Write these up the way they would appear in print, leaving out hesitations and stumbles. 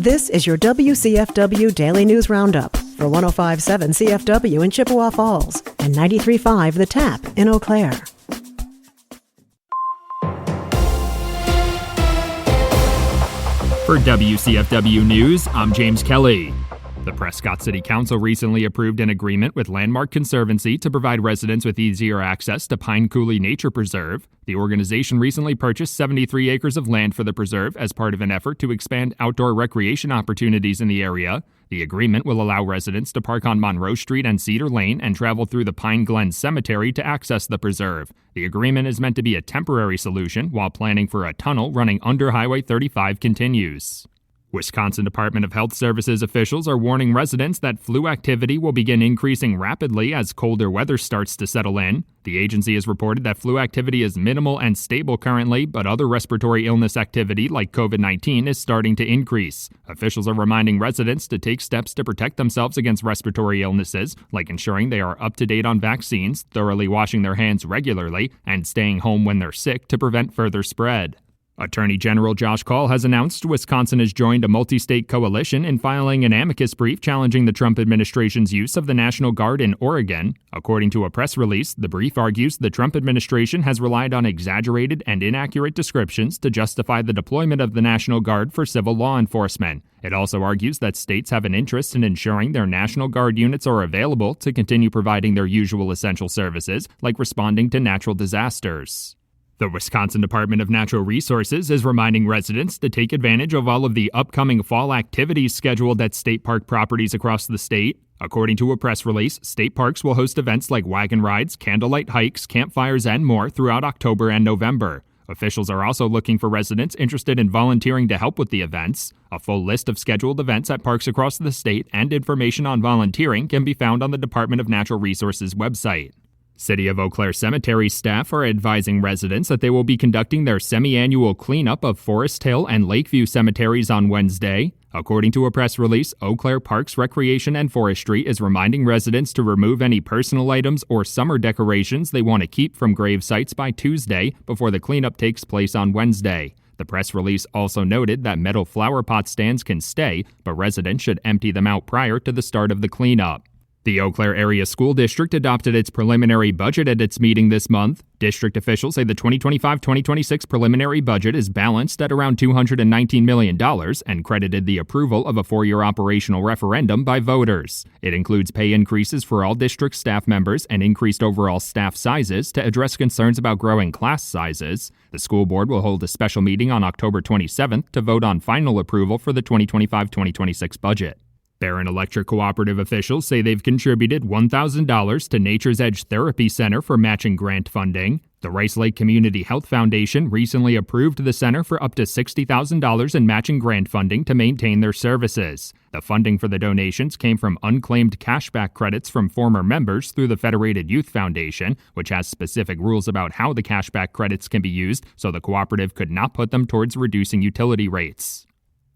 This is your WCFW Daily News Roundup for 105.7 CFW in Chippewa Falls and 93.5 The Tap in Eau Claire. For WCFW News, I'm James Kelly. The Prescott City Council recently approved an agreement with Landmark Conservancy to provide residents with easier access to Pine Coulee Nature Preserve. The organization recently purchased 73 acres of land for the preserve as part of an effort to expand outdoor recreation opportunities in the area. The agreement will allow residents to park on Monroe Street and Cedar Lane and travel through the Pine Glen Cemetery to access the preserve. The agreement is meant to be a temporary solution while planning for a tunnel running under Highway 35 continues. Wisconsin Department of Health Services officials are warning residents that flu activity will begin increasing rapidly as colder weather starts to settle in. The agency has reported that flu activity is minimal and stable currently, but other respiratory illness activity like COVID-19 is starting to increase. Officials are reminding residents to take steps to protect themselves against respiratory illnesses, like ensuring they are up to date on vaccines, thoroughly washing their hands regularly, and staying home when they're sick to prevent further spread. Attorney General Josh Kaul has announced Wisconsin has joined a multi-state coalition in filing an amicus brief challenging the Trump administration's use of the National Guard in Oregon. According to a press release, the brief argues the Trump administration has relied on exaggerated and inaccurate descriptions to justify the deployment of the National Guard for civil law enforcement. It also argues that states have an interest in ensuring their National Guard units are available to continue providing their usual essential services, like responding to natural disasters. The Wisconsin Department of Natural Resources is reminding residents to take advantage of all of the upcoming fall activities scheduled at state park properties across the state. According to a press release, state parks will host events like wagon rides, candlelight hikes, campfires, and more throughout October and November. Officials are also looking for residents interested in volunteering to help with the events. A full list of scheduled events at parks across the state and information on volunteering can be found on the Department of Natural Resources website. City of Eau Claire Cemetery staff are advising residents that they will be conducting their semi-annual cleanup of Forest Hill and Lakeview cemeteries on Wednesday. According to a press release, Eau Claire Parks, Recreation, and Forestry is reminding residents to remove any personal items or summer decorations they want to keep from grave sites by Tuesday before the cleanup takes place on Wednesday. The press release also noted that metal flower pot stands can stay, but residents should empty them out prior to the start of the cleanup. The Eau Claire Area School District adopted its preliminary budget at its meeting this month. District officials say the 2025-2026 preliminary budget is balanced at around $219 million and credited the approval of a 4-year operational referendum by voters. It includes pay increases for all district staff members and increased overall staff sizes to address concerns about growing class sizes. The school board will hold a special meeting on October 27th to vote on final approval for the 2025-2026 budget. Barron Electric Cooperative officials say they've contributed $1,000 to Nature's Edge Therapy Center for matching grant funding. The Rice Lake Community Health Foundation recently approved the center for up to $60,000 in matching grant funding to maintain their services. The funding for the donations came from unclaimed cashback credits from former members through the Federated Youth Foundation, which has specific rules about how the cashback credits can be used, so the cooperative could not put them towards reducing utility rates.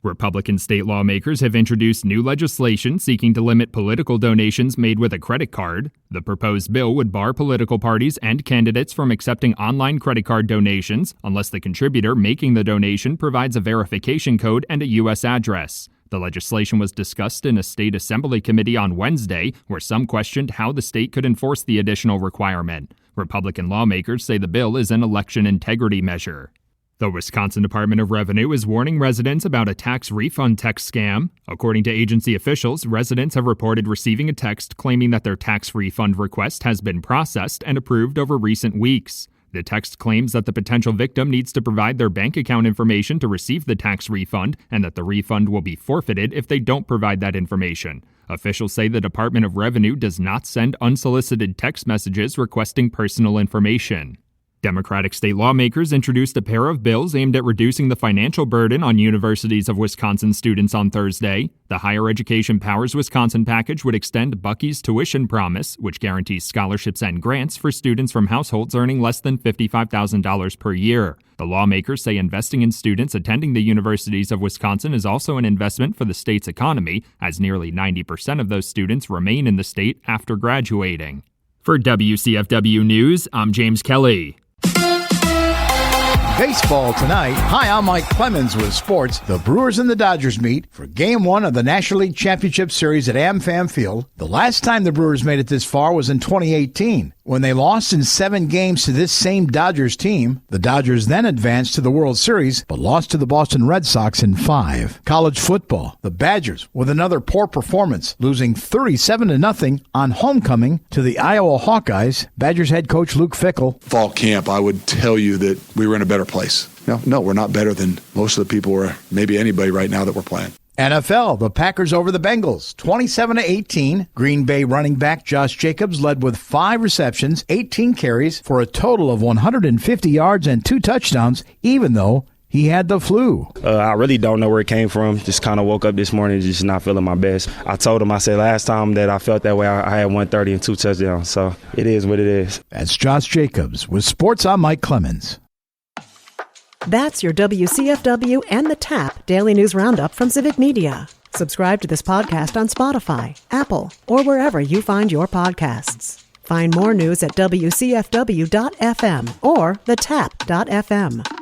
Republican state lawmakers have introduced new legislation seeking to limit political donations made with a credit card. The proposed bill would bar political parties and candidates from accepting online credit card donations unless the contributor making the donation provides a verification code and a U.S. address. The legislation was discussed in a state assembly committee on Wednesday, where some questioned how the state could enforce the additional requirement. Republican lawmakers say the bill is an election integrity measure. The Wisconsin Department of Revenue is warning residents about a tax refund text scam. According to agency officials, residents have reported receiving a text claiming that their tax refund request has been processed and approved over recent weeks. The text claims that the potential victim needs to provide their bank account information to receive the tax refund and that the refund will be forfeited if they don't provide that information. Officials say the Department of Revenue does not send unsolicited text messages requesting personal information. Democratic state lawmakers introduced a pair of bills aimed at reducing the financial burden on Universities of Wisconsin students on Thursday. The Higher Education Powers Wisconsin package would extend Bucky's tuition promise, which guarantees scholarships and grants for students from households earning less than $55,000 per year. The lawmakers say investing in students attending the Universities of Wisconsin is also an investment for the state's economy, as nearly 90% of those students remain in the state after graduating. For WCFW News, I'm James Kelly. Baseball tonight. Hi, I'm Mike Clemens with sports. The Brewers and the Dodgers meet for Game 1 of the National League Championship Series at AmFam Field. The last time the Brewers made it this far was in 2018, when they lost in 7 games to this same Dodgers team. The Dodgers then advanced to the World Series, but lost to the Boston Red Sox in 5. College football. The Badgers, with another poor performance, losing 37-0 on homecoming to the Iowa Hawkeyes. Badgers head coach Luke Fickell. Fall camp, I would tell you that we were in a better place. No, we're not better than most of the people or maybe anybody right now that we're playing. NFL, the Packers over the Bengals, 27-18. Green Bay running back Josh Jacobs led with 5 receptions, 18 carries for a total of 150 yards and 2 touchdowns, even though he had the flu. I really don't know where it came from. Just kind of woke up this morning just not feeling my best. I told him, I said last time that I felt that way, I had 130 and 2 touchdowns. So it is what it is. That's Josh Jacobs. With sports, I'm Mike Clemens. That's your WCFW and the TAP Daily News Roundup from Civic Media. Subscribe to this podcast on Spotify, Apple, or wherever you find your podcasts. Find more news at WCFW.FM or thetap.fm.